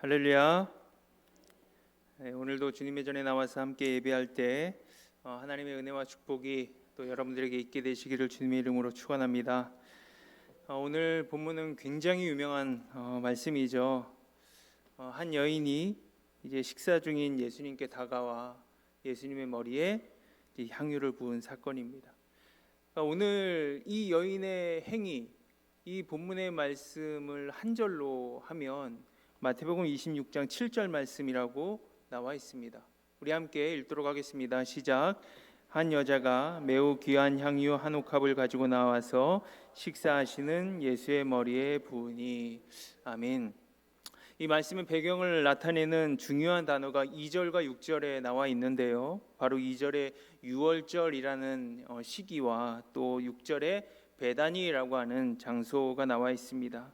할렐루야. 네, 오늘도 주님의 전에 나와서 함께 예배할 때 하나님의 은혜와 축복이 또 여러분들에게 있게 되시기를 주님의 이름으로 축원합니다. 오늘 본문은 굉장히 유명한 말씀이죠. 한 여인이 이제 식사 중인 예수님께 다가와 예수님의 머리에 이제 향유를 부은 사건입니다. 오늘 이 여인의 행위, 이 본문의 말씀을 한 절로 하면 마태복음 26장 7절 말씀이라고 나와 있습니다. 우리 함께 읽도록 하겠습니다. 시작. 한 여자가 매우 귀한 향유 한 옥합을 가지고 나와서 식사하시는 예수의 머리에 부으니. 아멘. 이 말씀의 배경을 나타내는 중요한 단어가 2절과 6절에 나와 있는데요. 바로 2절에 유월절이라는 시기와 또 6절에 베다니라고 하는 장소가 나와 있습니다.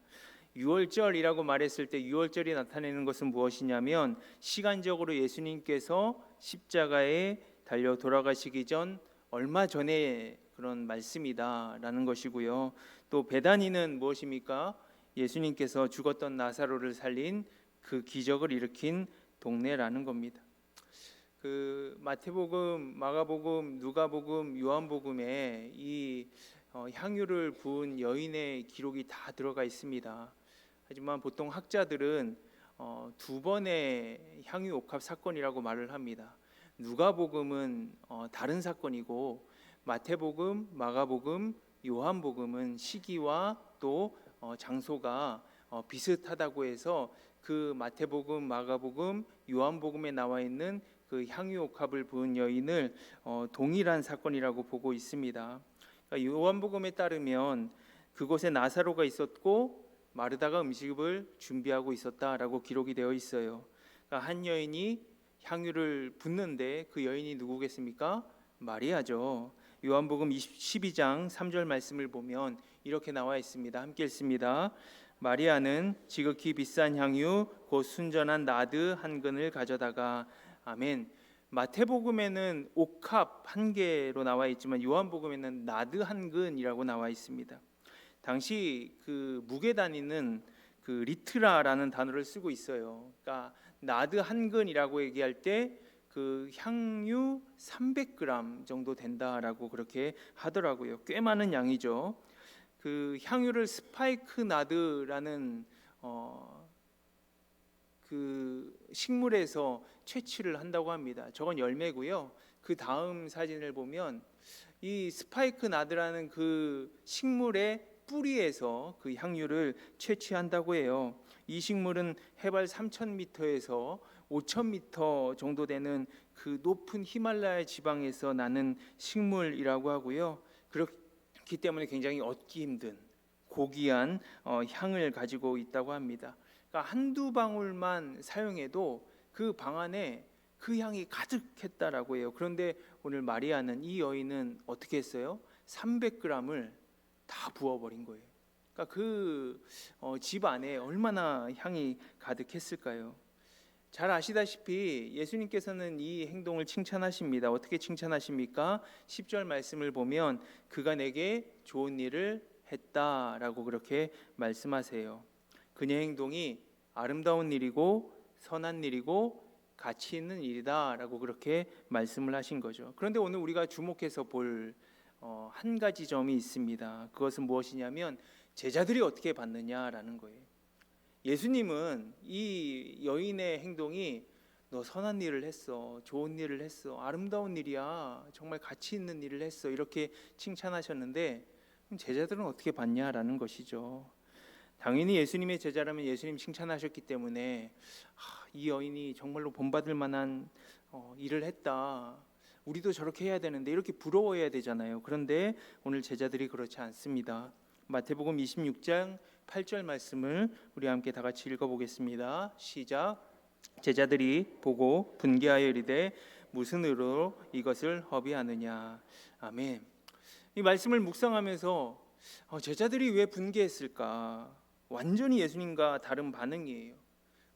유월절이라고 말했을 때 유월절이 나타내는 것은 무엇이냐면 시간적으로 예수님께서 십자가에 달려 돌아가시기 전 얼마 전에 그런 말씀이다라는 것이고요. 또 베다니는 무엇입니까? 예수님께서 죽었던 나사로를 살린 그 기적을 일으킨 동네라는 겁니다. 그 마태복음, 마가복음, 누가복음, 요한복음에 이 향유를 부은 여인의 기록이 다 들어가 있습니다. 하지만 보통 학자들은 두 번의 향유 옥합 사건이라고 말을 합니다. 누가복음은 다른 사건이고 마태복음, 마가복음, 요한복음은 시기와 또 장소가 비슷하다고 해서 그 마태복음, 마가복음, 요한복음에 나와 있는 그 향유 옥합을 부은 여인을 동일한 사건이라고 보고 있습니다. 그러니까 요한복음에 따르면 그곳에 나사로가 있었고 마르다가 음식을 준비하고 있었다라고 기록이 되어 있어요. 그러니까 한 여인이 향유를 붓는데 그 여인이 누구겠습니까? 마리아죠. 요한복음 12장 3절 말씀을 보면 이렇게 나와 있습니다. 함께 읽습니다. 마리아는 지극히 비싼 향유 곧 순전한 나드 한 근을 가져다가. 아멘. 마태복음에는 옥합 한 개로 나와 있지만 요한복음에는 나드 한 근이라고 나와 있습니다. 당시 그 무게 단위는 그 리트라라는 단어를 쓰고 있어요. 그러니까 나드 한 근이라고 얘기할 때 그 향유 300g 정도 된다라고 그렇게 하더라고요. 꽤 많은 양이죠. 그 향유를 스파이크 나드라는 그 식물에서 채취를 한다고 합니다. 저건 열매고요. 그 다음 사진을 보면 이 스파이크 나드라는 그 식물의 뿌리에서 그 향유를 채취한다고 해요. 이 식물은 해발 3,000m에서 5,000m 정도 되는 그 높은 히말라야 지방에서 나는 식물이라고 하고요. 그렇기 때문에 굉장히 얻기 힘든 고귀한 향을 가지고 있다고 합니다. 그러니까 한두 방울만 사용해도 그 방 안에 그 향이 가득했다라고 해요. 그런데 오늘 마리아는, 이 여인은 어떻게 했어요? 300g을 다 부어버린 거예요. 그러니까 그 집 안에 얼마나 향이 가득했을까요? 잘 아시다시피 예수님께서는 이 행동을 칭찬하십니다. 어떻게 칭찬하십니까? 10절 말씀을 보면 그가 내게 좋은 일을 했다라고 그렇게 말씀하세요. 그녀의 행동이 아름다운 일이고 선한 일이고 가치 있는 일이다라고 그렇게 말씀을 하신 거죠. 그런데 오늘 우리가 주목해서 볼 한 가지 점이 있습니다. 그것은 무엇이냐면 제자들이 어떻게 받느냐라는 거예요. 예수님은 이 여인의 행동이 너 선한 일을 했어, 좋은 일을 했어, 아름다운 일이야, 정말 가치 있는 일을 했어, 이렇게 칭찬하셨는데 그럼 제자들은 어떻게 받냐라는 것이죠. 당연히 예수님의 제자라면 예수님 칭찬하셨기 때문에 이 여인이 정말로 본받을 만한 일을 했다, 우리도 저렇게 해야 되는데, 이렇게 부러워해야 되잖아요. 그런데 오늘 제자들이 그렇지 않습니다. 마태복음 26장 8절 말씀을 우리 함께 다 같이 읽어보겠습니다. 시작. 제자들이 보고 분개하여 이르되 무슨 의로 이것을 허비하느냐. 아멘. 이 말씀을 묵상하면서 제자들이 왜 분개했을까? 완전히 예수님과 다른 반응이에요.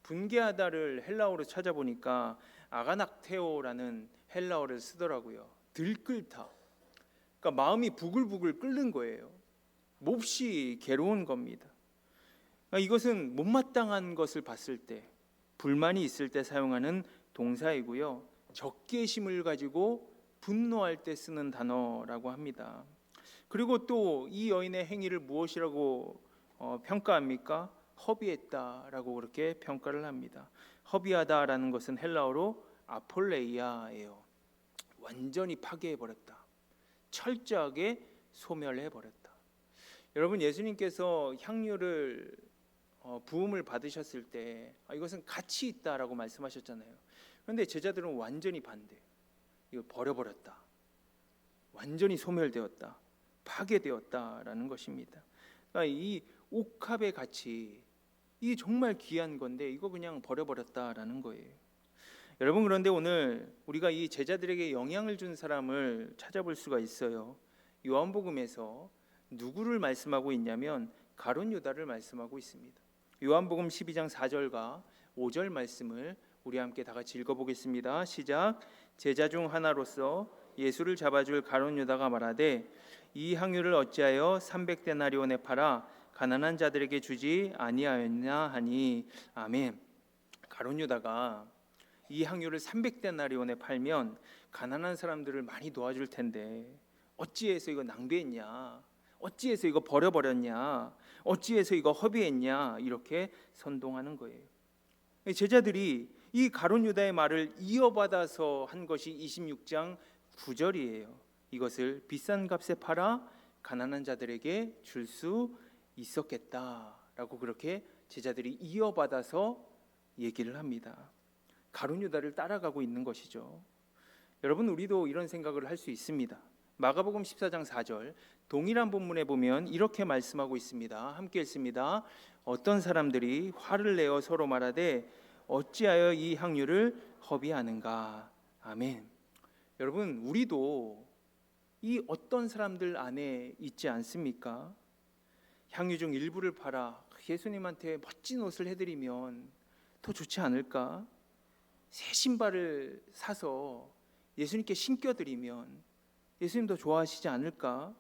분개하다를 헬라어로 찾아보니까 아가낙테오라는 헬라어를 쓰더라고요. 들끓다. 그러니까 마음이 부글부글 끓는 거예요. 몹시 괴로운 겁니다. 그러니까 이것은 못마땅한 것을 봤을 때, 불만이 있을 때 사용하는 동사이고요. 적개심을 가지고 분노할 때 쓰는 단어라고 합니다. 그리고 또 이 여인의 행위를 무엇이라고 평가합니까? 허비했다라고 그렇게 평가를 합니다. 허비하다라는 것은 헬라어로 아폴레이아예요. 완전히 파괴해버렸다. 철저하게 소멸해버렸다. 여러분, 예수님께서 향유를 부음을 받으셨을 때 이것은 가치 있다라고 말씀하셨잖아요. 그런데 제자들은 완전히 반대. 이거 버려버렸다. 완전히 소멸되었다. 파괴되었다라는 것입니다. 그러니까 이 옥합의 가치, 이게 정말 귀한 건데 이거 그냥 버려버렸다라는 거예요. 여러분, 그런데 오늘 우리가 이 제자들에게 영향을 준 사람을 찾아볼 수가 있어요. 요한복음에서 누구를 말씀하고 있냐면 가룟 유다를 말씀하고 있습니다. 요한복음 12장 4절과 5절 말씀을 우리 함께 다 같이 읽어보겠습니다. 시작. 제자 중 하나로서 예수를 잡아줄 가룟 유다가 말하되 이 향유를 어찌하여 300데나리온에 팔아 가난한 자들에게 주지 아니하였냐 하니. 아멘. 가룟 유다가 이 향유를 300데나리온에 팔면 가난한 사람들을 많이 도와줄 텐데 어찌해서 이거 낭비했냐, 어찌해서 이거 버려버렸냐, 어찌해서 이거 허비했냐, 이렇게 선동하는 거예요. 제자들이 이 가룟 유다의 말을 이어받아서 한 것이 26장 9절이에요. 이것을 비싼 값에 팔아 가난한 자들에게 줄 수 있었겠다라고 그렇게 제자들이 이어받아서 얘기를 합니다. 가룟 유다를 따라가고 있는 것이죠. 여러분, 우리도 이런 생각을 할 수 있습니다. 마가복음 14장 4절 동일한 본문에 보면 이렇게 말씀하고 있습니다. 함께 읽습니다. 어떤 사람들이 화를 내어 서로 말하되 어찌하여 이 향유를 허비하는가. 아멘. 여러분, 우리도 이 어떤 사람들 안에 있지 않습니까? 향유 중 일부를 팔아 예수님한테 멋진 옷을 해드리면 더 좋지 않을까? 새 신발을 사서 예수님께 신겨드리면 예수님 더 좋아하시지 않을까?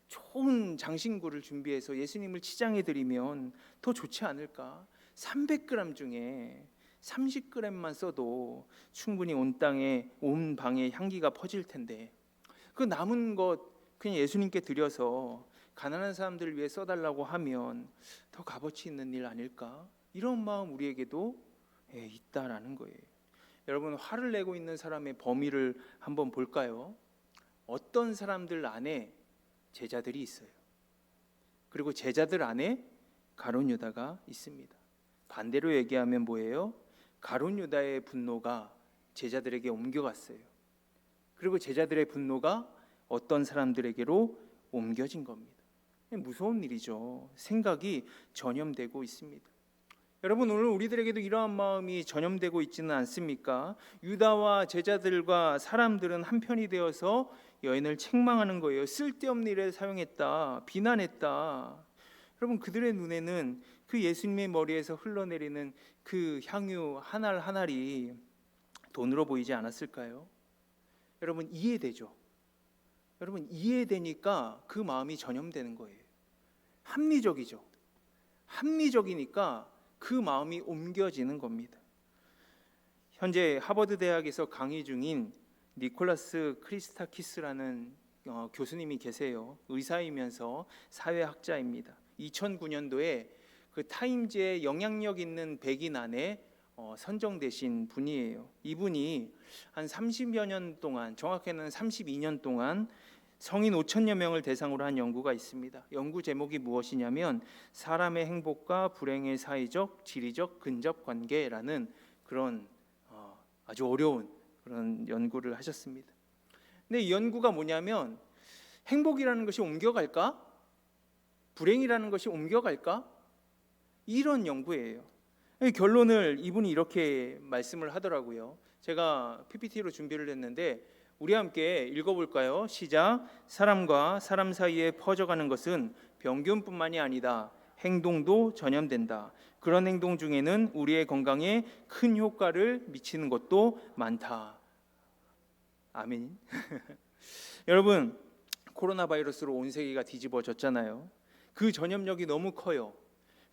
좋은 장신구를 준비해서 예수님을 치장해드리면 더 좋지 않을까? 300g 중에 30g만 써도 충분히 온 땅에, 온 방에 향기가 퍼질 텐데 그 남은 것 그냥 예수님께 드려서 가난한 사람들을 위해 써달라고 하면 더 값어치 있는 일 아닐까? 이런 마음 우리에게도 있다라는 거예요. 여러분, 화를 내고 있는 사람의 범위를 한번 볼까요? 어떤 사람들 안에 제자들이 있어요. 그리고 제자들 안에 가룟 유다가 있습니다. 반대로 얘기하면 뭐예요? 가룟 유다의 분노가 제자들에게 옮겨갔어요. 그리고 제자들의 분노가 어떤 사람들에게로 옮겨진 겁니다. 무서운 일이죠. 생각이 전염되고 있습니다. 여러분, 오늘 우리들에게도 이러한 마음이 전염되고 있지는 않습니까? 유다와 제자들과 사람들은 한편이 되어서 여인을 책망하는 거예요. 쓸데없는 일에 사용했다, 비난했다. 여러분, 그들의 눈에는 그 예수님의 머리에서 흘러내리는 그 향유 한 알 한 알이 돈으로 보이지 않았을까요? 여러분, 이해되죠? 여러분, 이해되니까 그 마음이 전염되는 거예요. 합리적이죠? 합리적이니까 그 마음이 옮겨지는 겁니다. 현재 하버드 대학에서 강의 중인 니콜라스 크리스타키스라는 교수님이 계세요. 의사이면서 사회학자입니다. 2009년도에 그 타임즈에 영향력 있는 100인 안에 선정되신 분이에요. 이분이 한 30여 년 동안, 정확히는 32년 동안 성인 5천여 명을 대상으로 한 연구가 있습니다. 연구 제목이 무엇이냐면 사람의 행복과 불행의 사회적, 지리적 근접 관계라는 그런 아주 어려운 그런 연구를 하셨습니다. 근데 이 연구가 뭐냐면 행복이라는 것이 옮겨갈까? 불행이라는 것이 옮겨갈까? 이런 연구예요. 결론을 이분이 이렇게 말씀을 하더라고요. 제가 PPT로 준비를 했는데 우리 함께 읽어볼까요? 시작. 사람과 사람 사이에 퍼져가는 것은 병균뿐만이 아니다. 행동도 전염된다. 그런 행동 중에는 우리의 건강에 큰 효과를 미치는 것도 많다. 아멘. 여러분, 코로나 바이러스로 온 세계가 뒤집어졌잖아요. 그 전염력이 너무 커요.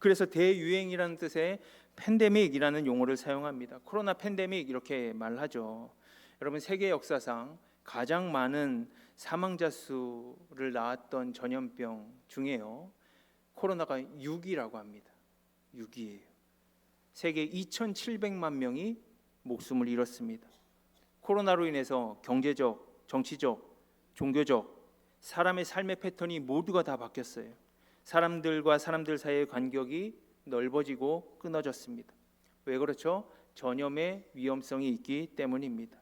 그래서 대유행이라는 뜻의 팬데믹이라는 용어를 사용합니다. 코로나 팬데믹 이렇게 말하죠. 여러분, 세계 역사상 가장 많은 사망자 수를 낳았던 전염병 중에요, 코로나가 6위라고 합니다. 6위예요. 세계 2,700만 명이 목숨을 잃었습니다. 코로나로 인해서 경제적, 정치적, 종교적, 사람의 삶의 패턴이 모두가 다 바뀌었어요. 사람들과 사람들 사이의 간격이 넓어지고 끊어졌습니다. 왜 그렇죠? 전염의 위험성이 있기 때문입니다.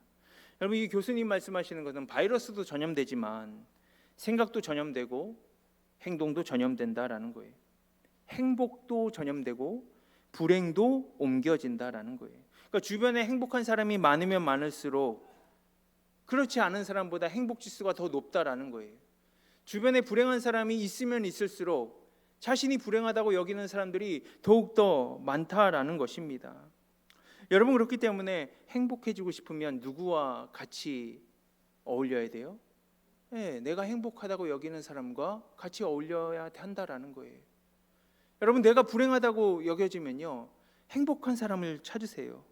여러분, 이 교수님 말씀하시는 것은 바이러스도 전염되지만 생각도 전염되고 행동도 전염된다라는 거예요. 행복도 전염되고 불행도 옮겨진다라는 거예요. 그러니까 주변에 행복한 사람이 많으면 많을수록 그렇지 않은 사람보다 행복 지수가 더 높다라는 거예요. 주변에 불행한 사람이 있으면 있을수록 자신이 불행하다고 여기는 사람들이 더욱더 많다라는 것입니다. 여러분, 그렇기 때문에 행복해지고 싶으면 누구와 같이 어울려야 돼요? 네, 내가 행복하다고 여기는 사람과 같이 어울려야 한다라는 거예요. 여러분, 내가 불행하다고 여겨지면요, 행복한 사람을 찾으세요.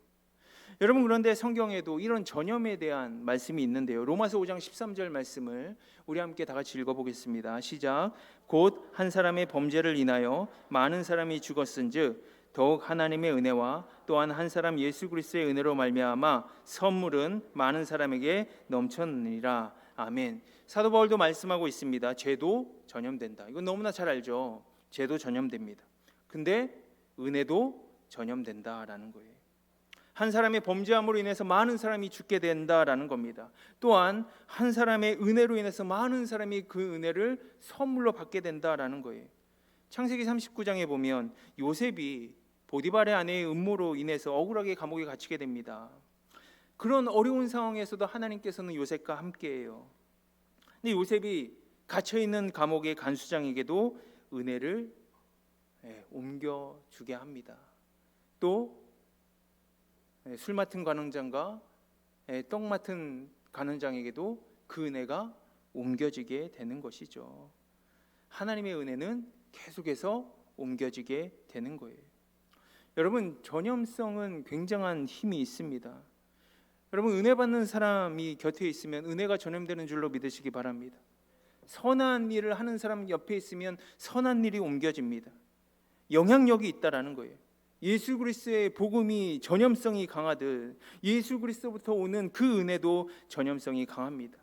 여러분, 그런데 성경에도 이런 전염에 대한 말씀이 있는데요. 로마서 5장 13절 말씀을 우리 함께 다 같이 읽어보겠습니다. 시작. 곧 한 사람의 범죄를 인하여 많은 사람이 죽었은즉 더욱 하나님의 은혜와 또한 한 사람 예수 그리스도의 은혜로 말미암아 선물은 많은 사람에게 넘쳤느니라. 아멘. 사도 바울도 말씀하고 있습니다. 죄도 전염된다. 이건 너무나 잘 알죠. 죄도 전염됩니다. 근데 은혜도 전염된다라는 거예요. 한 사람의 범죄함으로 인해서 많은 사람이 죽게 된다라는 겁니다. 또한 한 사람의 은혜로 인해서 많은 사람이 그 은혜를 선물로 받게 된다라는 거예요. 창세기 39장에 보면 요셉이 보디발의 아내의 음모로 인해서 억울하게 감옥에 갇히게 됩니다. 그런 어려운 상황에서도 하나님께서는 요셉과 함께해요. 근데 요셉이 갇혀있는 감옥의 간수장에게도 은혜를 옮겨주게 합니다. 또 술 맡은 관원장과 떡 맡은 간원장에게도 그 은혜가 옮겨지게 되는 것이죠. 하나님의 은혜는 계속해서 옮겨지게 되는 거예요. 여러분, 전염성은 굉장한 힘이 있습니다. 여러분, 은혜 받는 사람이 곁에 있으면 은혜가 전염되는 줄로 믿으시기 바랍니다. 선한 일을 하는 사람 옆에 있으면 선한 일이 옮겨집니다. 영향력이 있다라는 거예요. 예수 그리스도의 복음이 전염성이 강하듯 예수 그리스도부터 오는 그 은혜도 전염성이 강합니다.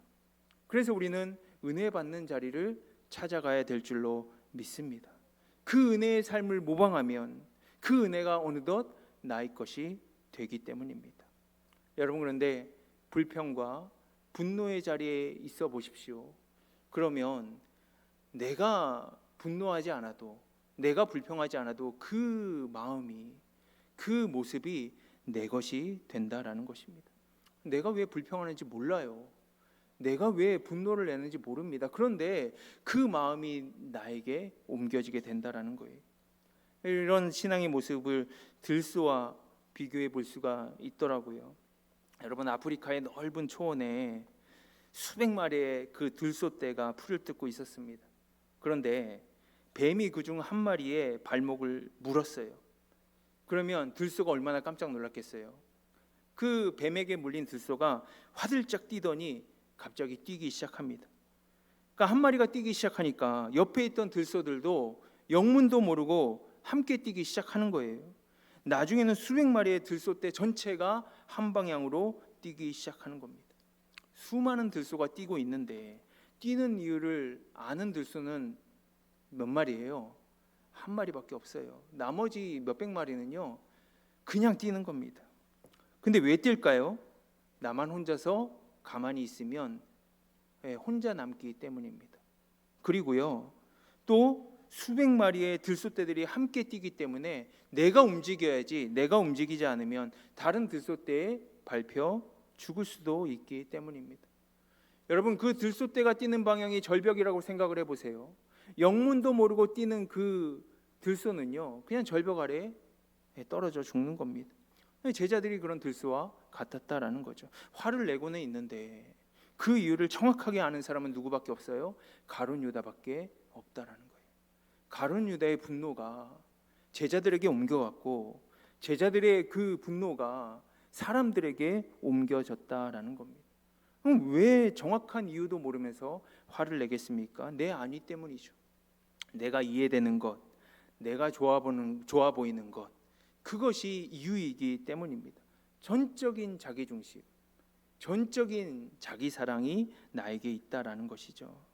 그래서 우리는 은혜 받는 자리를 찾아가야 될 줄로 믿습니다. 그 은혜의 삶을 모방하면 그 은혜가 어느덧 나의 것이 되기 때문입니다. 여러분, 그런데 불평과 분노의 자리에 있어 보십시오. 그러면 내가 분노하지 않아도, 내가 불평하지 않아도 그 마음이, 그 모습이 내 것이 된다라는 것입니다. 내가 왜 불평하는지 몰라요. 내가 왜 분노를 내는지 모릅니다. 그런데 그 마음이 나에게 옮겨지게 된다라는 거예요. 이런 신앙의 모습을 들소와 비교해 볼 수가 있더라고요. 여러분, 아프리카의 넓은 초원에 수백 마리의 그 들소떼가 풀을 뜯고 있었습니다. 그런데 뱀이 그중 한 마리의 발목을 물었어요. 그러면 들소가 얼마나 깜짝 놀랐겠어요. 그 뱀에게 물린 들소가 화들짝 뛰더니 갑자기 뛰기 시작합니다. 그러니까 한 마리가 뛰기 시작하니까 옆에 있던 들소들도 영문도 모르고 함께 뛰기 시작하는 거예요. 나중에는 수백 마리의 들소떼 전체가 한 방향으로 뛰기 시작하는 겁니다. 수많은 들소가 뛰고 있는데 뛰는 이유를 아는 들소는 몇 마리예요? 한 마리밖에 없어요. 나머지 몇백 마리는요, 그냥 뛰는 겁니다. 근데 왜 뛸까요? 나만 혼자서 가만히 있으면 혼자 남기 때문입니다. 그리고요, 또 수백 마리의 들소떼들이 함께 뛰기 때문에 내가 움직여야지, 내가 움직이지 않으면 다른 들소떼에 밟혀 죽을 수도 있기 때문입니다. 여러분, 그 들소떼가 뛰는 방향이 절벽이라고 생각을 해보세요. 영문도 모르고 뛰는 그 들소는요, 그냥 절벽 아래에 떨어져 죽는 겁니다. 제자들이 그런 들소와 같았다라는 거죠. 화를 내고는 있는데 그 이유를 정확하게 아는 사람은 누구밖에 없어요? 가룟 유다밖에 없다라는 거예요. 가룟 유다의 분노가 제자들에게 옮겨왔고 제자들의 그 분노가 사람들에게 옮겨졌다라는 겁니다. 그럼 왜 정확한 이유도 모르면서 화를 내겠습니까? 내 안위 때문이죠. 내가 이해되는 것, 내가 좋아 보이는 것, 그것이 이유이기 때문입니다. 전적인 자기중심, 전적인 자기사랑이 나에게 있다라는 것이죠.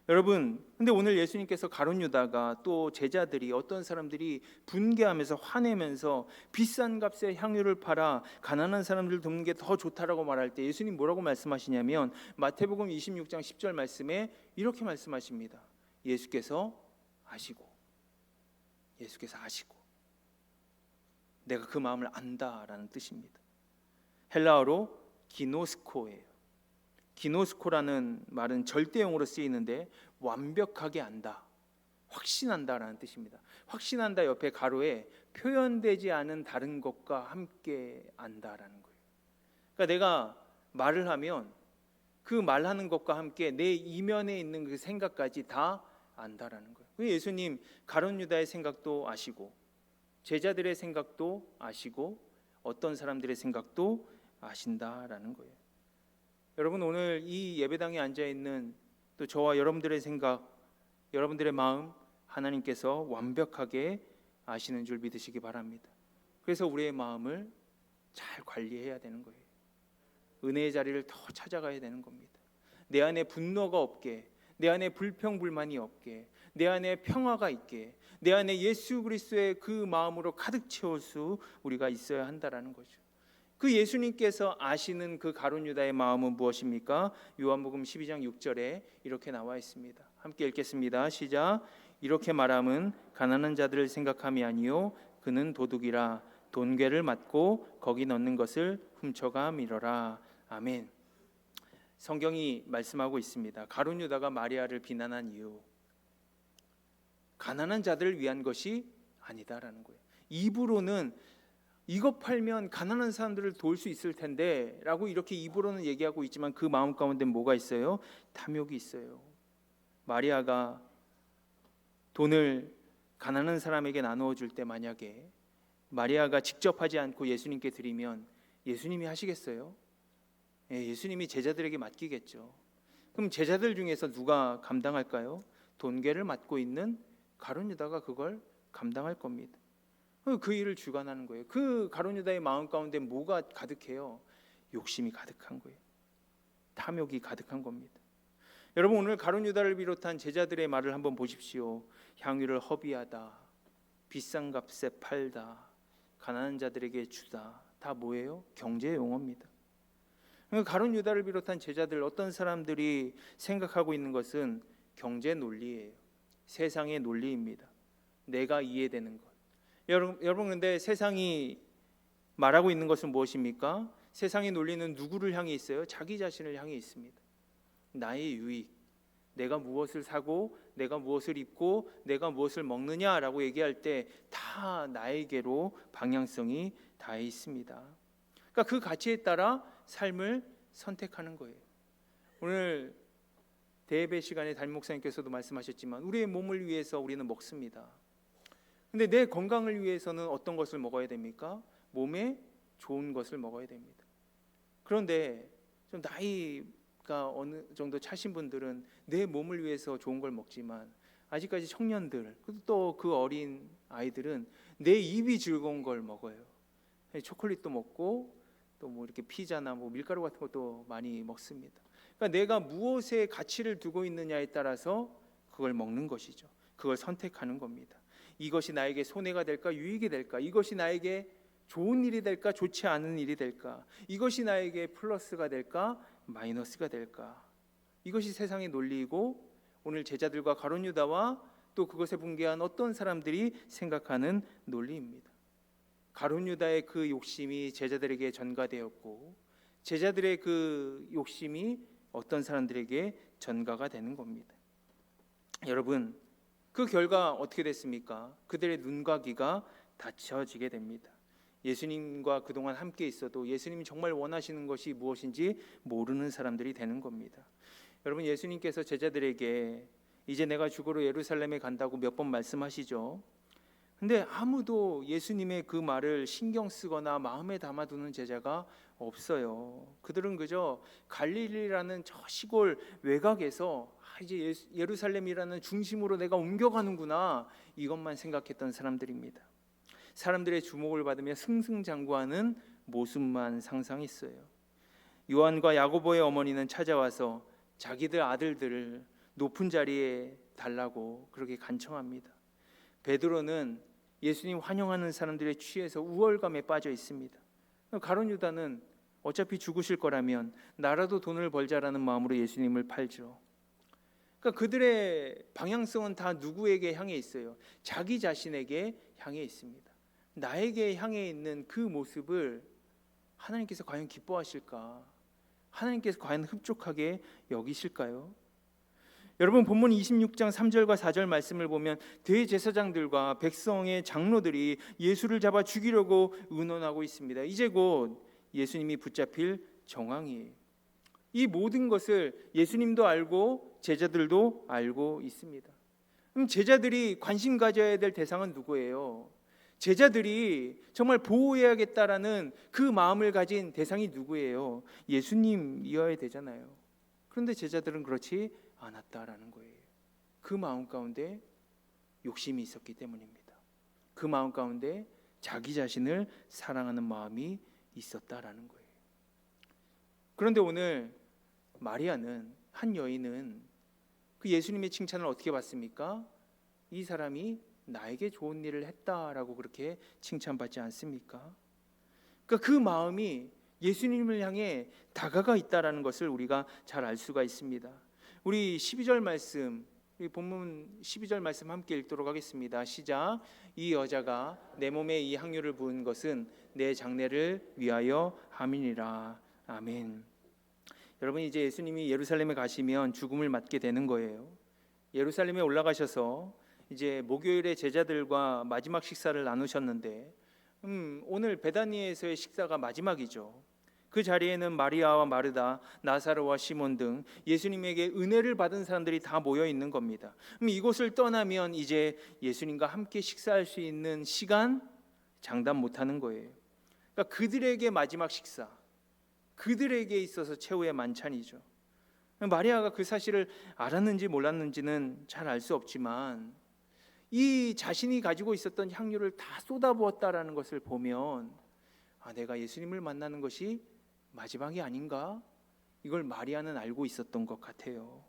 여러분, 근데 오늘 예수님께서 가룟 유다가 또 제자들이 어떤 사람들이 분개하면서 화내면서 비싼 값에 향유를 팔아 가난한 사람들 돕는 게 더 좋다라고 말할 때 예수님 뭐라고 말씀하시냐면 마태복음 26장 10절 말씀에 이렇게 말씀하십니다. 예수께서 아시고 내가 그 마음을 안다라는 뜻입니다. 헬라어로 기노스코예요. 기노스코라는 말은 절대용으로 쓰이는데 완벽하게 안다, 확신한다라는 뜻입니다. 확신한다 옆에 가로에 표현되지 않은 다른 것과 함께 안다라는 거예요. 그러니까 내가 말을 하면 그 말하는 것과 함께 내 이면에 있는 그 생각까지 다 안다라는 거예요. 예수님 가룟 유다의 생각도 아시고 제자들의 생각도 아시고 어떤 사람들의 생각도 아신다라는 거예요. 여러분, 오늘 이 예배당에 앉아 있는 또 저와 여러분들의 생각, 여러분들의 마음 하나님께서 완벽하게 아시는 줄 믿으시기 바랍니다. 그래서 우리의 마음을 잘 관리해야 되는 거예요. 은혜의 자리를 더 찾아가야 되는 겁니다. 내 안에 분노가 없게, 내 안에 불평불만이 없게, 내 안에 평화가 있게, 내 안에 예수 그리스도의 그 마음으로 가득 채울 수 우리가 있어야 한다라는 거죠. 그 예수님께서 아시는 그 가룟 유다의 마음은 무엇입니까? 요한복음 12장 6절에 이렇게 나와 있습니다. 함께 읽겠습니다. 시작. 이렇게 말함은 가난한 자들을 생각함이 아니요 그는 도둑이라 돈괴를 맞고 거기 넣는 것을 훔쳐가 밀어라. 아멘. 성경이 말씀하고 있습니다. 가룟 유다가 마리아를 비난한 이유, 가난한 자들을 위한 것이 아니다라는 거예요. 입으로는 이것 팔면 가난한 사람들을 도울 수 있을 텐데 라고 이렇게 입으로는 얘기하고 있지만 그 마음 가운데 뭐가 있어요? 탐욕이 있어요. 마리아가 돈을 가난한 사람에게 나누어 줄 때 만약에 마리아가 직접 하지 않고 예수님께 드리면 예수님이 하시겠어요? 예수님이 제자들에게 맡기겠죠. 그럼 제자들 중에서 누가 감당할까요? 돈괴를 맡고 있는 가룟 유다가 그걸 감당할 겁니다. 그 일을 주관하는 거예요. 그 가룟 유다의 마음 가운데 뭐가 가득해요? 욕심이 가득한 거예요. 탐욕이 가득한 겁니다. 여러분, 오늘 가룟 유다를 비롯한 제자들의 말을 한번 보십시오. 향유를 허비하다, 비싼 값에 팔다, 가난한 자들에게 주다, 다 뭐예요? 경제 용어입니다. 가룟 유다를 비롯한 제자들, 어떤 사람들이 생각하고 있는 것은 경제 논리예요. 세상의 논리입니다. 내가 이해되는 것. 여러분, 근데 세상이 말하고 있는 것은 무엇입니까? 세상의 논리는 누구를 향해 있어요? 자기 자신을 향해 있습니다. 나의 유익, 내가 무엇을 사고 내가 무엇을 입고 내가 무엇을 먹느냐라고 얘기할 때 다 나에게로 방향성이 다 있습니다. 그러니까 그 가치에 따라 삶을 선택하는 거예요. 오늘 대예배 시간에 담임 목사님께서도 말씀하셨지만 우리의 몸을 위해서 우리는 먹습니다. 근데 내 건강을 위해서는 어떤 것을 먹어야 됩니까? 몸에 좋은 것을 먹어야 됩니다. 그런데 좀 나이가 어느 정도 차신 분들은 내 몸을 위해서 좋은 걸 먹지만 아직까지 청년들, 또 그 어린 아이들은 내 입이 즐거운 걸 먹어요. 초콜릿도 먹고 또 뭐 이렇게 피자나 뭐 밀가루 같은 것도 많이 먹습니다. 그러니까 내가 무엇에 가치를 두고 있느냐에 따라서 그걸 먹는 것이죠. 그걸 선택하는 겁니다. 이것이 나에게 손해가 될까 유익이 될까, 이것이 나에게 좋은 일이 될까 좋지 않은 일이 될까, 이것이 나에게 플러스가 될까 마이너스가 될까, 이것이 세상의 논리이고 오늘 제자들과 가룟 유다와 또 그것에 분개한 어떤 사람들이 생각하는 논리입니다. 가룟 유다의 그 욕심이 제자들에게 전가되었고 제자들의 그 욕심이 어떤 사람들에게 전가가 되는 겁니다. 여러분, 그 결과 어떻게 됐습니까? 그들의 눈과 귀가 닫혀지게 됩니다. 예수님과 그동안 함께 있어도 예수님이 정말 원하시는 것이 무엇인지 모르는 사람들이 되는 겁니다. 여러분, 예수님께서 제자들에게 이제 내가 죽으러 예루살렘에 간다고 몇 번 말씀하시죠. 근데 아무도 예수님의 그 말을 신경 쓰거나 마음에 담아두는 제자가 없어요. 그들은 그저 갈릴리라는 저 시골 외곽에서 이제 예루살렘이라는 중심으로 내가 옮겨가는구나, 이것만 생각했던 사람들입니다. 사람들의 주목을 받으며 승승장구하는 모습만 상상했어요. 요한과 야고보의 어머니는 찾아와서 자기들 아들들을 높은 자리에 달라고 그렇게 간청합니다. 베드로는 예수님 환영하는 사람들에 취해서 우월감에 빠져 있습니다. 가룟 유다는 어차피 죽으실 거라면 나라도 돈을 벌자라는 마음으로 예수님을 팔죠. 그러니까 그들의 방향성은 다 누구에게 향해 있어요? 자기 자신에게 향해 있습니다. 나에게 향해 있는 그 모습을 하나님께서 과연 기뻐하실까? 하나님께서 과연 흡족하게 여기실까요? 여러분, 본문 26장 3절과 4절 말씀을 보면 대제사장들과 백성의 장로들이 예수를 잡아 죽이려고 의논하고 있습니다. 이제 곧 예수님이 붙잡힐 정황이에요. 이 모든 것을 예수님도 알고 제자들도 알고 있습니다. 그럼 제자들이 관심 가져야 될 대상은 누구예요? 제자들이 정말 보호해야겠다라는 그 마음을 가진 대상이 누구예요? 예수님이어야 되잖아요. 그런데 제자들은 그렇지 않았다라는 거예요. 그 마음 가운데 욕심이 있었기 때문입니다. 그 마음 가운데 자기 자신을 사랑하는 마음이 있었다라는 거예요. 그런데 오늘 마리아는, 한 여인은 그 예수님의 칭찬을 어떻게 받습니까? 이 사람이 나에게 좋은 일을 했다라고 그렇게 칭찬받지 않습니까? 그러니까 그 마음이 예수님을 향해 다가가 있다라는 것을 우리가 잘 알 수가 있습니다. 우리 12절 말씀, 우리 본문 12절 말씀 함께 읽도록 하겠습니다. 시작. 이 여자가 내 몸에 이 향유를 부은 것은 내 장례를 위하여 함이니라. 아멘. 여러분, 이제 예수님이 예루살렘에 가시면 죽음을 맞게 되는 거예요. 예루살렘에 올라가셔서 이제 목요일에 제자들과 마지막 식사를 나누셨는데 오늘 베다니에서의 식사가 마지막이죠. 그 자리에는 마리아와 마르다, 나사로와 시몬 등 예수님에게 은혜를 받은 사람들이 다 모여 있는 겁니다. 이곳을 떠나면 이제 예수님과 함께 식사할 수 있는 시간 장담 못하는 거예요. 그러니까 그들에게 마지막 식사, 그들에게 있어서 최후의 만찬이죠. 마리아가 그 사실을 알았는지 몰랐는지는 잘 알 수 없지만 이 자신이 가지고 있었던 향유를 다 쏟아부었다라는 것을 보면 내가 예수님을 만나는 것이 마지막이 아닌가? 이걸 마리아는 알고 있었던 것 같아요.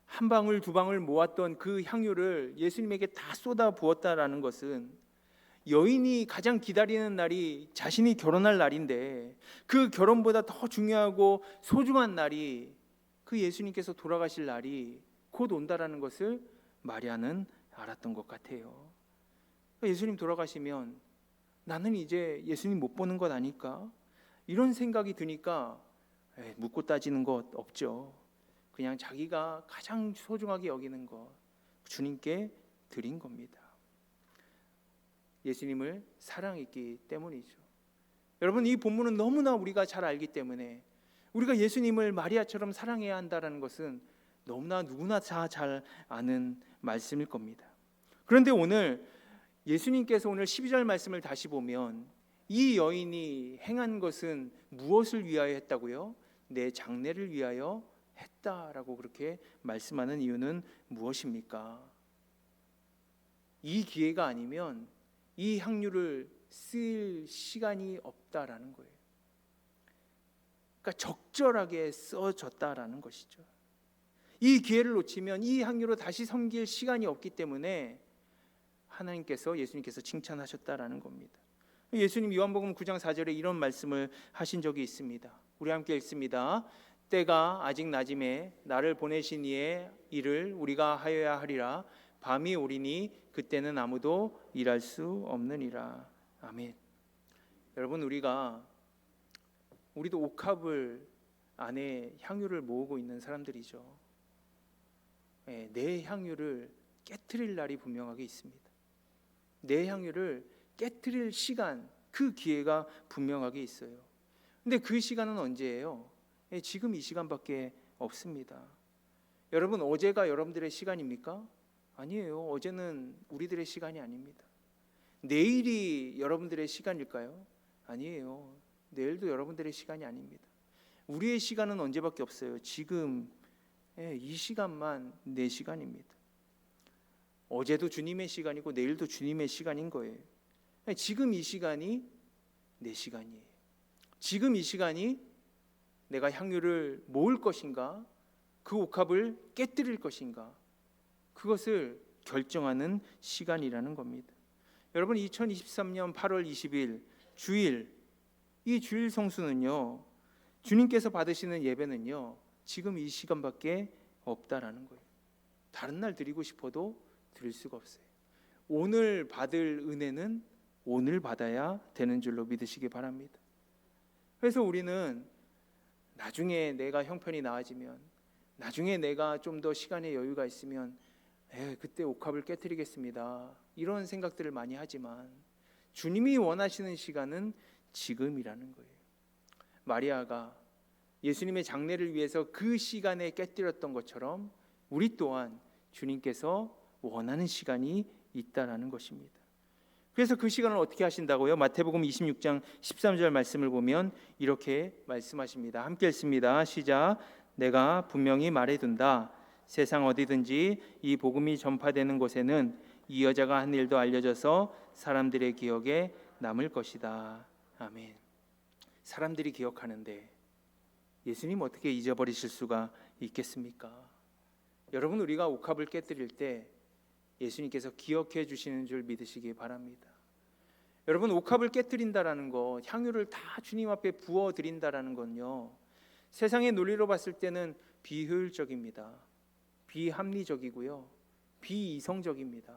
한 방울 두 방울 모았던 그 향유를 예수님에게 다 쏟아부었다라는 것은 여인이 가장 기다리는 날이 자신이 결혼할 날인데 그 결혼보다 더 중요하고 소중한 날이 그 예수님께서 돌아가실 날이 곧 온다라는 것을 마리아는 알았던 것 같아요. 예수님 돌아가시면 나는 이제 예수님 못 보는 것 아닐까? 이런 생각이 드니까 묻고 따지는 것 없죠. 그냥 자기가 가장 소중하게 여기는 것 주님께 드린 겁니다. 예수님을 사랑했기 때문이죠. 여러분, 이 본문은 너무나 우리가 잘 알기 때문에 우리가 예수님을 마리아처럼 사랑해야 한다는 것은 너무나 누구나 다 잘 아는 말씀일 겁니다. 그런데 오늘 예수님께서 오늘 12절 말씀을 다시 보면 이 여인이 행한 것은 무엇을 위하여 했다고요? 내 장례를 위하여 했다라고 그렇게 말씀하는 이유는 무엇입니까? 이 기회가 아니면 이 향유를 쓸 시간이 없다라는 거예요. 그러니까 적절하게 써졌다라는 것이죠. 이 기회를 놓치면 이 향유로 다시 섬길 시간이 없기 때문에 예수님께서 칭찬하셨다라는 겁니다. 예수님 요한복음 9장 4절에 이런 말씀을 하신 적이 있습니다. 우리 함께 읽습니다. 때가 아직 낮임에 나를 보내신 이의 일을 우리가 하여야 하리라. 밤이 오리니 그때는 아무도 일할 수 없느니라. 아멘. 여러분, 우리도 옥합을 안에 향유를 모으고 있는 사람들이죠. 내 향유를 깨트릴 날이 분명하게 있습니다. 내 향유를 깨트릴 시간, 그 기회가 분명하게 있어요. 근데 그 시간은 언제예요? 지금 이 시간밖에 없습니다. 여러분, 어제가 여러분들의 시간입니까? 아니에요. 어제는 우리들의 시간이 아닙니다. 내일이 여러분들의 시간일까요? 아니에요. 내일도 여러분들의 시간이 아닙니다. 우리의 시간은 언제밖에 없어요. 지금 이 시간만 내 시간입니다. 어제도 주님의 시간이고 내일도 주님의 시간인 거예요. 지금 이 시간이 내 시간이에요. 지금 이 시간이 내가 향유를 모을 것인가, 그 옥합을 깨뜨릴 것인가, 그것을 결정하는 시간이라는 겁니다. 여러분, 2023년 8월 20일 주일, 이 주일 성수는요, 주님께서 받으시는 예배는요, 지금 이 시간밖에 없다라는 거예요. 다른 날 드리고 싶어도 드릴 수가 없어요. 오늘 받을 은혜는 오늘 받아야 되는 줄로 믿으시기 바랍니다. 그래서 우리는 나중에 내가 형편이 나아지면, 나중에 내가 좀 더 시간의 여유가 있으면 그때 옥합을 깨뜨리겠습니다, 이런 생각들을 많이 하지만 주님이 원하시는 시간은 지금이라는 거예요. 마리아가 예수님의 장례를 위해서 그 시간에 깨뜨렸던 것처럼 우리 또한 주님께서 원하는 시간이 있다라는 것입니다. 그래서 그 시간을 어떻게 하신다고요? 마태복음 26장 13절 말씀을 보면 이렇게 말씀하십니다. 함께 읽습니다. 시작. 내가 분명히 말해둔다. 세상 어디든지 이 복음이 전파되는 곳에는 이 여자가 한 일도 알려져서 사람들의 기억에 남을 것이다. 아멘. 사람들이 기억하는데 예수님 어떻게 잊어버리실 수가 있겠습니까? 여러분, 우리가 옥합을 깨뜨릴 때 예수님께서 기억해 주시는 줄 믿으시기 바랍니다. 여러분, 옥합을 깨뜨린다라는 것, 향유를 다 주님 앞에 부어 드린다라는 건요, 세상의 논리로 봤을 때는 비효율적입니다. 비합리적이고요, 비이성적입니다.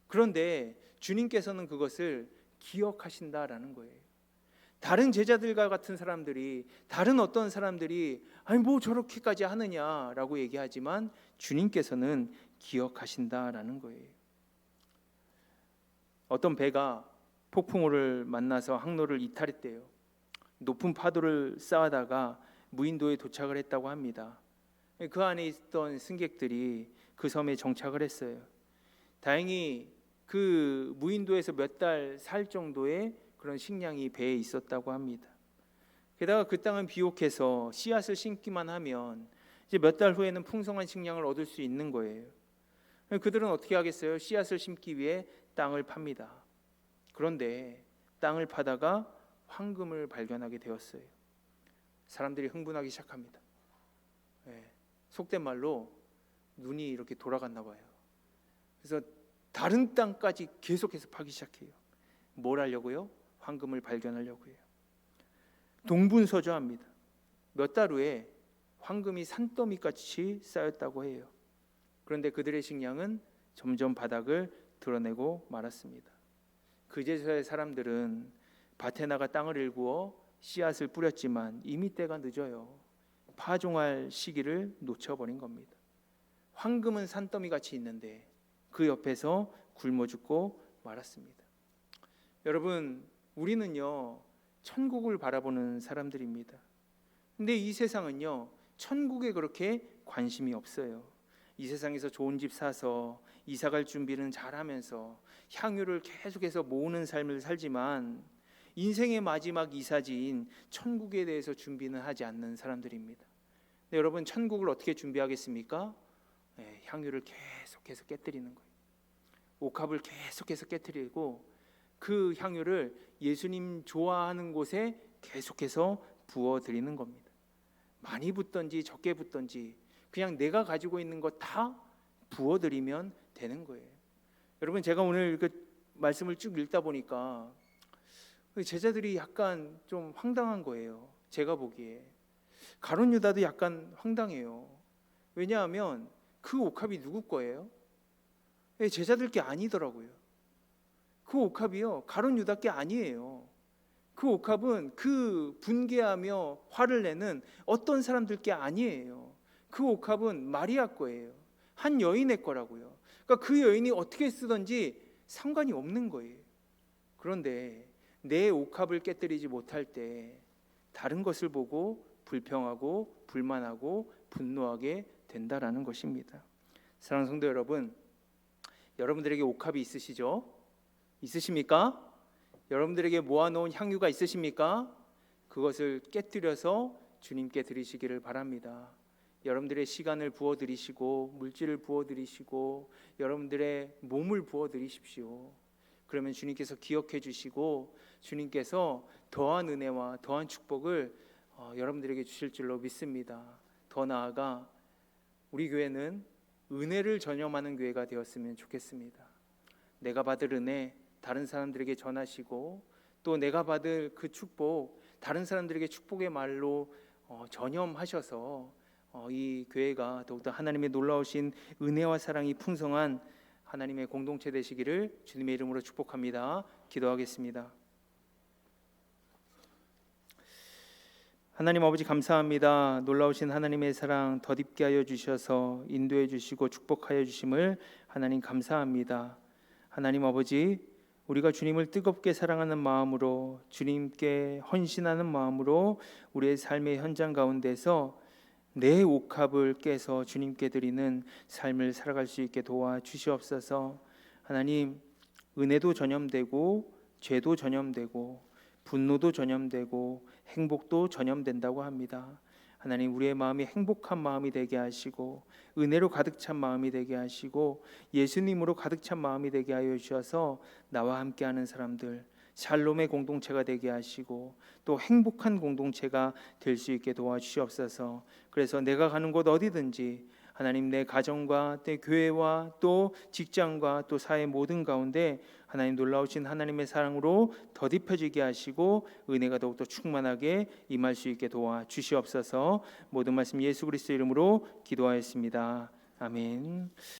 그런데 주님께서는 그것을 기억하신다라는 거예요. 다른 제자들과 같은 사람들이, 다른 어떤 사람들이 아니 뭐 저렇게까지 하느냐라고 얘기하지만 주님께서는 기억하신다라는 거예요. 어떤 배가 폭풍우를 만나서 항로를 이탈했대요. 높은 파도를 쌓아다가 무인도에 도착을 했다고 합니다. 그 안에 있던 승객들이 그 섬에 정착을 했어요. 다행히 그 무인도에서 몇 달 살 정도의 그런 식량이 배에 있었다고 합니다. 게다가 그 땅은 비옥해서 씨앗을 심기만 하면 이제 몇 달 후에는 풍성한 식량을 얻을 수 있는 거예요. 그들은 어떻게 하겠어요? 씨앗을 심기 위해 땅을 팝니다. 그런데 땅을 파다가 황금을 발견하게 되었어요. 사람들이 흥분하기 시작합니다. 속된 말로 눈이 이렇게 돌아갔나 봐요. 그래서 다른 땅까지 계속해서 파기 시작해요. 뭘 하려고요? 황금을 발견하려고요. 동분서주합니다. 몇 달 후에 황금이 산더미같이 쌓였다고 해요. 그런데 그들의 식량은 점점 바닥을 드러내고 말았습니다. 그제서야 사람들은 밭에 나가 땅을 일구어 씨앗을 뿌렸지만 이미 때가 늦어요. 파종할 시기를 놓쳐버린 겁니다. 황금은 산더미같이 있는데 그 옆에서 굶어 죽고 말았습니다. 여러분, 우리는요 천국을 바라보는 사람들입니다. 근데 이 세상은요 천국에 그렇게 관심이 없어요. 이 세상에서 좋은 집 사서 이사갈 준비는 잘하면서 향유를 계속해서 모으는 삶을 살지만 인생의 마지막 이사지인 천국에 대해서 준비는 하지 않는 사람들입니다. 근데 여러분, 천국을 어떻게 준비하겠습니까? 향유를 계속해서 깨뜨리는 거예요. 옥합을 계속해서 깨뜨리고 그 향유를 예수님 좋아하는 곳에 계속해서 부어드리는 겁니다. 많이 붓든지 적게 붓든지 그냥 내가 가지고 있는 거 다 부어드리면 되는 거예요. 여러분, 제가 오늘 그 말씀을 쭉 읽다 보니까 제자들이 약간 좀 황당한 거예요. 제가 보기에 가룟 유다도 약간 황당해요. 왜냐하면 그 옥합이 누구 거예요? 제자들 게 아니더라고요. 그 옥합이요 가룟 유다 게 아니에요. 그 옥합은 그 분개하며 화를 내는 어떤 사람들 게 아니에요. 그 옥합은 마리아 거예요. 한 여인의 거라고요. 그러니까 그 여인이 어떻게 쓰든지 상관이 없는 거예요. 그런데 내 옥합을 깨뜨리지 못할 때 다른 것을 보고 불평하고 불만하고 분노하게 된다라는 것입니다. 사랑하는 성도 여러분, 여러분들에게 옥합이 있으시죠? 있으십니까? 여러분들에게 모아놓은 향유가 있으십니까? 그것을 깨뜨려서 주님께 드리시기를 바랍니다. 여러분들의 시간을 부어드리시고 물질을 부어드리시고 여러분들의 몸을 부어드리십시오. 그러면 주님께서 기억해 주시고 주님께서 더한 은혜와 더한 축복을 여러분들에게 주실 줄로 믿습니다. 더 나아가 우리 교회는 은혜를 전염하는 교회가 되었으면 좋겠습니다. 내가 받을 은혜 다른 사람들에게 전하시고 또 내가 받을 그 축복 다른 사람들에게 축복의 말로 전염하셔서 이 교회가 더욱더 하나님의 놀라우신 은혜와 사랑이 풍성한 하나님의 공동체 되시기를 주님의 이름으로 축복합니다. 기도하겠습니다. 하나님 아버지 감사합니다. 놀라우신 하나님의 사랑 덧입게 하여 주셔서 인도해 주시고 축복하여 주심을 하나님 감사합니다. 하나님 아버지, 우리가 주님을 뜨겁게 사랑하는 마음으로 주님께 헌신하는 마음으로 우리의 삶의 현장 가운데서 내 옥합을 깨서 주님께 드리는 삶을 살아갈 수 있게 도와 주시옵소서. 하나님, 은혜도 전염되고 죄도 전염되고 분노도 전염되고 행복도 전염된다고 합니다. 하나님, 우리의 마음이 행복한 마음이 되게 하시고 은혜로 가득 찬 마음이 되게 하시고 예수님으로 가득 찬 마음이 되게 하여 주셔서 나와 함께하는 사람들 샬롬의 공동체가 되게 하시고 또 행복한 공동체가 될 수 있게 도와주시옵소서. 그래서 내가 가는 곳 어디든지 하나님 내 가정과 내 교회와 또 직장과 또 사회 모든 가운데 하나님 놀라우신 하나님의 사랑으로 덧입혀지게 하시고 은혜가 더욱더 충만하게 임할 수 있게 도와주시옵소서. 모든 말씀 예수 그리스도 이름으로 기도하였습니다. 아멘.